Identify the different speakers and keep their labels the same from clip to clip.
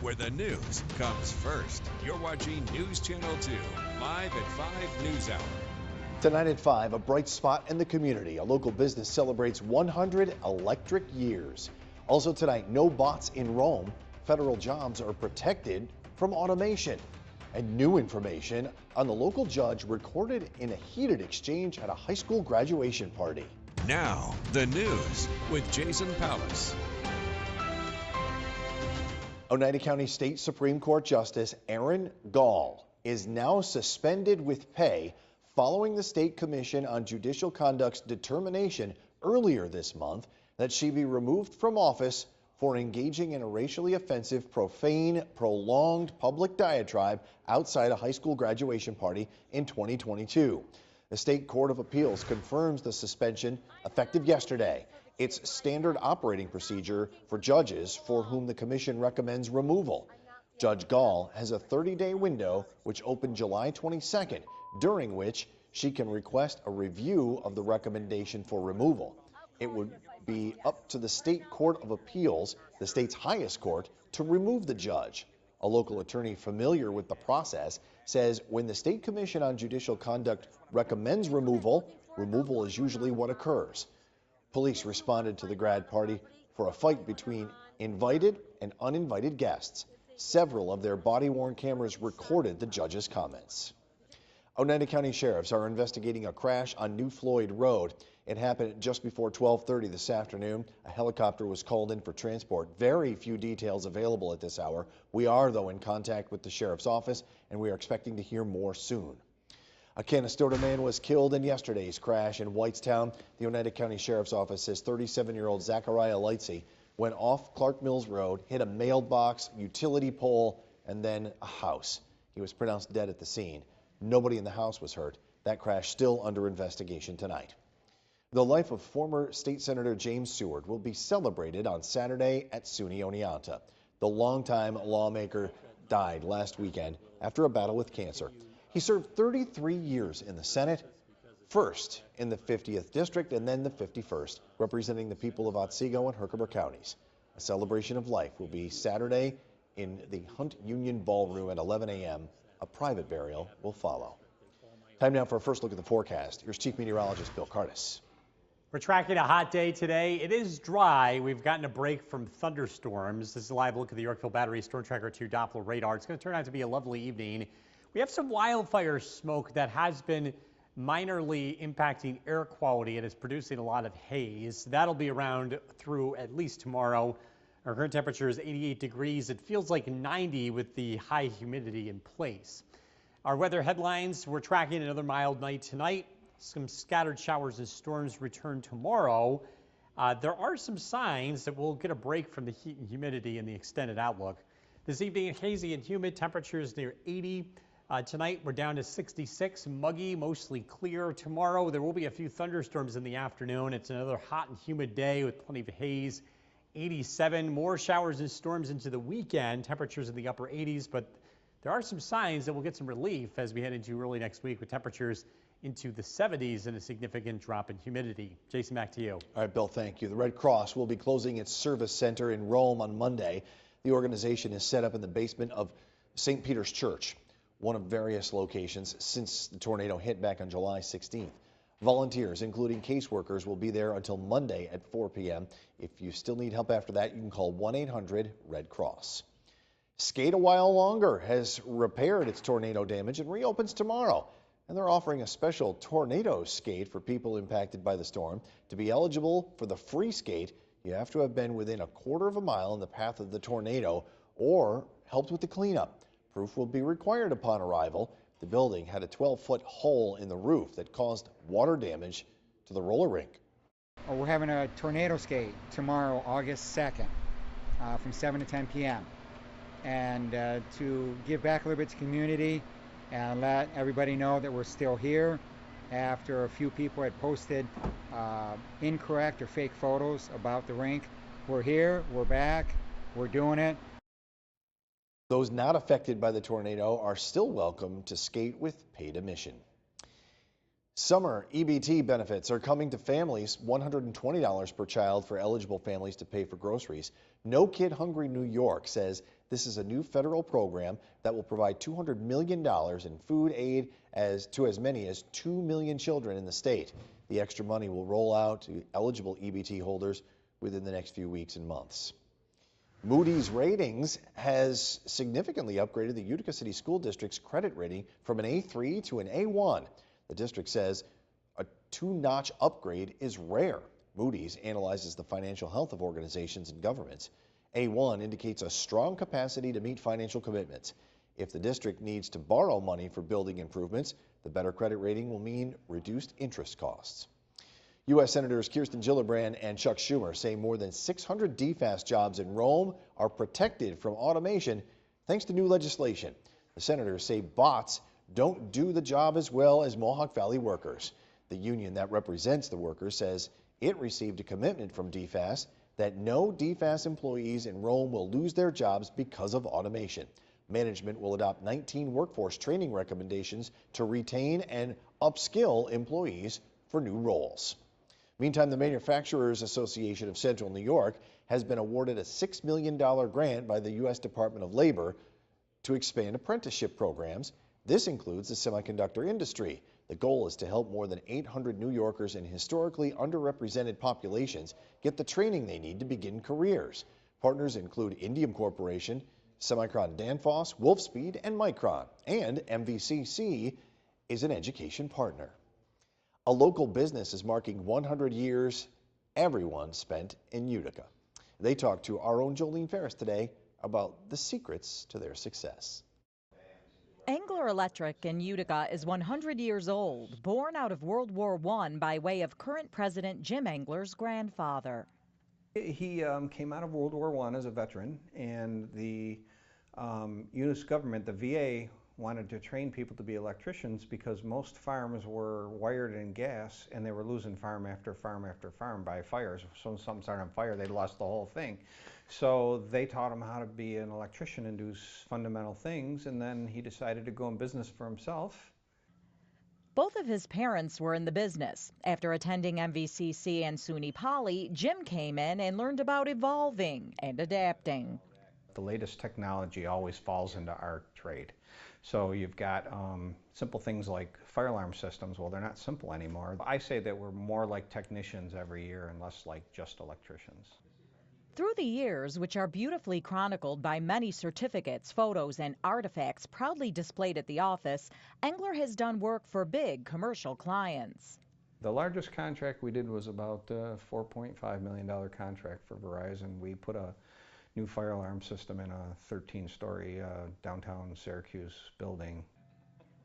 Speaker 1: where the news comes first. You're watching News Channel 2, live at 5 News Hour.
Speaker 2: Tonight at 5, a bright spot in the community. A local business celebrates 100 electric years. Also tonight, no bots in Rome. Federal jobs are protected from automation. And new information on the local judge recorded in a heated exchange at a high school graduation party.
Speaker 1: Now, the news with Jason Palace.
Speaker 2: Oneida County State Supreme Court Justice Aaron Gall is now suspended with pay following the State Commission on Judicial Conduct's determination earlier this month that she be removed from office for engaging in a racially offensive, profane, prolonged public diatribe outside a high school graduation party in 2022. The State Court of Appeals confirms the suspension effective yesterday. It's standard operating procedure for judges for whom the commission recommends removal. Judge Gall has a 30-day window which opened July 22nd, during which she can request a review of the recommendation for removal. It would be up to the State Court of Appeals, the state's highest court, to remove the judge. A local attorney familiar with the process says when the State Commission on Judicial Conduct recommends removal, removal is usually what occurs. Police responded to the grad party for a fight between invited and uninvited guests. Several of their body-worn cameras recorded the judge's comments. Oneida County sheriffs are investigating a crash on New Floyd Road. It happened just before 12:30 this afternoon. A helicopter was called in for transport. Very few details available at this hour. We are, though, in contact with the sheriff's office, and we are expecting to hear more soon. A Canastota man was killed in yesterday's crash in Whitestown. The Oneida County Sheriff's Office says 37-year-old Zachariah Lightsey went off Clark Mills Road, hit a mailbox, utility pole, and then a house. He was pronounced dead at the scene. Nobody in the house was hurt. That crash still under investigation tonight. The life of former State Senator James Seward will be celebrated on Saturday at SUNY Oneonta. The longtime lawmaker died last weekend after a battle with cancer. He served 33 years in the Senate, first in the 50th District and then the 51st, representing the people of Otsego and Herkimer counties. A celebration of life will be Saturday in the Hunt Union Ballroom at 11 a.m. A private burial will follow. Time now for a first look at the forecast. Here's Chief Meteorologist Bill Curtis.
Speaker 3: We're tracking a hot day today. It is dry. We've gotten a break from thunderstorms. This is a live look at the Yorkville Battery Storm Tracker 2 Doppler radar. It's going to turn out to be a lovely evening. We have some wildfire smoke that has been minorly impacting air quality and is producing a lot of haze. That'll be around through at least tomorrow. Our current temperature is 88 degrees. It feels like 90 with the high humidity in place. Our weather headlines, we're tracking another mild night tonight. Some scattered showers and storms return tomorrow. There are some signs that we'll get a break from the heat and humidity in the extended outlook. This evening, hazy and humid, temperatures near 80. Tonight, we're down to 66, muggy, mostly clear. Tomorrow, there will be a few thunderstorms in the afternoon. It's another hot and humid day with plenty of haze. 87, more showers and storms into the weekend. Temperatures in the upper 80s, but there are some signs that we'll get some relief as we head into early next week with temperatures into the 70s and a significant drop in humidity. Jason, back to you.
Speaker 2: All right, Bill, thank you. The Red Cross will be closing its service center in Rome on Monday. The organization is set up in the basement of St. Peter's Church, one of various locations since the tornado hit back on July 16th. Volunteers, including caseworkers, will be there until Monday at 4 p.m. If you still need help after that, you can call 1-800-RED-CROSS. Skate a While Longer has repaired its tornado damage and reopens tomorrow. And they're offering a special tornado skate for people impacted by the storm. To be eligible for the free skate, you have to have been within a quarter of a mile in the path of the tornado or helped with the cleanup. Proof will be required upon arrival. The building had a 12-foot hole in the roof that caused water damage to the roller rink.
Speaker 4: We're having a tornado skate tomorrow, August 2nd, from 7 to 10 p.m. And to give back a little bit to the community and let everybody know that we're still here after a few people had posted incorrect or fake photos about the rink. We're here, we're back, we're doing it.
Speaker 2: Those not affected by the tornado are still welcome to skate with paid admission. Summer EBT benefits are coming to families, $120 per child for eligible families to pay for groceries. No Kid Hungry New York says this is a new federal program that will provide $200 million in food aid to as many as 2 million children in the state. The extra money will roll out to eligible EBT holders within the next few weeks and months. Moody's Ratings has significantly upgraded the Utica City School District's credit rating from an A3 to an A1. The district says a 2-notch upgrade is rare. Moody's analyzes the financial health of organizations and governments. A1 indicates a strong capacity to meet financial commitments. If the district needs to borrow money for building improvements, the better credit rating will mean reduced interest costs. U.S. Senators Kirsten Gillibrand and Chuck Schumer say more than 600 DFAS jobs in Rome are protected from automation thanks to new legislation. The senators say bots don't do the job as well as Mohawk Valley workers. The union that represents the workers says it received a commitment from DFAS that no DFAS employees in Rome will lose their jobs because of automation. Management will adopt 19 workforce training recommendations to retain and upskill employees for new roles. Meantime, the Manufacturers Association of Central New York has been awarded a $6 million grant by the U.S. Department of Labor to expand apprenticeship programs. This includes the semiconductor industry. The goal is to help more than 800 New Yorkers in historically underrepresented populations get the training they need to begin careers. Partners include Indium Corporation, Semicron Danfoss, Wolfspeed, and Micron. And MVCC is an education partner. A local business is marking 100 years everyone spent in Utica. They talked to our own Jolene Ferris today about the secrets to their success.
Speaker 5: Engler Electric in Utica is 100 years old, born out of World War I by way of current President Jim Engler's grandfather.
Speaker 6: He came out of World War I as a veteran, and the U.S. government, the VA, wanted to train people to be electricians because most farms were wired in gas and they were losing farm after farm after farm by fires. So when something started on fire, they lost the whole thing. So they taught him how to be an electrician and do fundamental things, and then he decided to go in business for himself.
Speaker 5: Both of his parents were in the business. After attending MVCC and SUNY Poly, Jim came in and learned about evolving and adapting.
Speaker 6: The latest technology always falls into our trade. So you've got simple things like fire alarm systems. Well, they're not simple anymore. I say that we're more like technicians every year and less like just electricians.
Speaker 5: Through the years, which are beautifully chronicled by many certificates, photos, and artifacts proudly displayed at the office, Engler has done work for big commercial clients.
Speaker 6: The largest contract we did was about a $4.5 million contract for Verizon. We put a new fire alarm system in a 13-story downtown Syracuse building.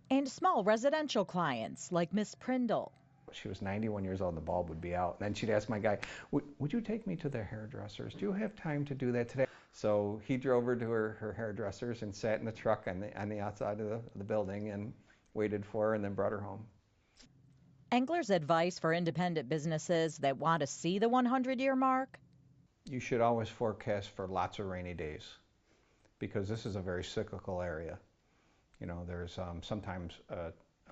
Speaker 5: And small residential clients like Miss Prindle.
Speaker 6: She was 91 years old and the bulb would be out. And then she'd ask my guy, would you take me to the hairdressers? Do you have time to do that today? So he drove her to her hairdressers and sat in the truck on the outside of the building and waited for her and then brought her home.
Speaker 5: Engler's advice for independent businesses that want to see the 100-year mark?
Speaker 6: You should always forecast for lots of rainy days because this is a very cyclical area. You know, there's sometimes a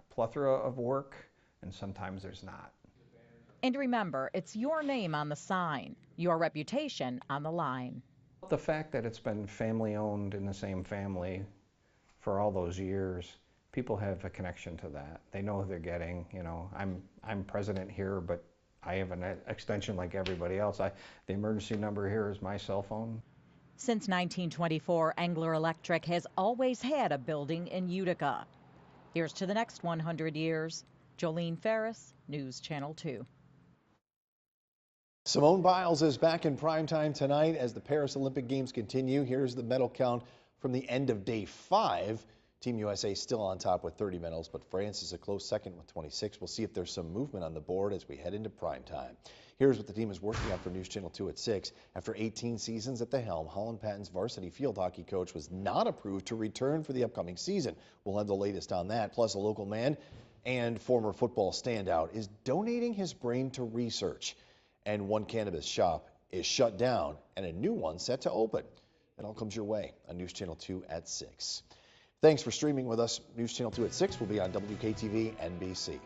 Speaker 6: plethora of work and sometimes there's not.
Speaker 5: And remember, it's your name on the sign, your reputation on the line.
Speaker 6: The fact that it's been family owned in the same family for all those years, people have a connection to that. They know who they're getting. You know, I'm president here, but I have an extension like everybody else. The emergency number here is my cell phone.
Speaker 5: Since 1924, Engler Electric has always had a building in Utica. Here's to the next 100 years. Jolene Ferris, News Channel 2.
Speaker 2: Simone Biles is back in primetime tonight as the Paris Olympic Games continue. Here's the medal count from the end of day 5. Team USA still on top with 30 medals, but France is a close second with 26. We'll see if there's some movement on the board as we head into primetime. Here's what the team is working on for News Channel 2 at 6. After 18 seasons at the helm, Holland Patton's varsity field hockey coach was not approved to return for the upcoming season. We'll have the latest on that. Plus, a local man and former football standout is donating his brain to research. And one cannabis shop is shut down and a new one set to open. It all comes your way on News Channel 2 at 6. Thanks for streaming with us. News Channel 2 at 6 will be on WKTV NBC.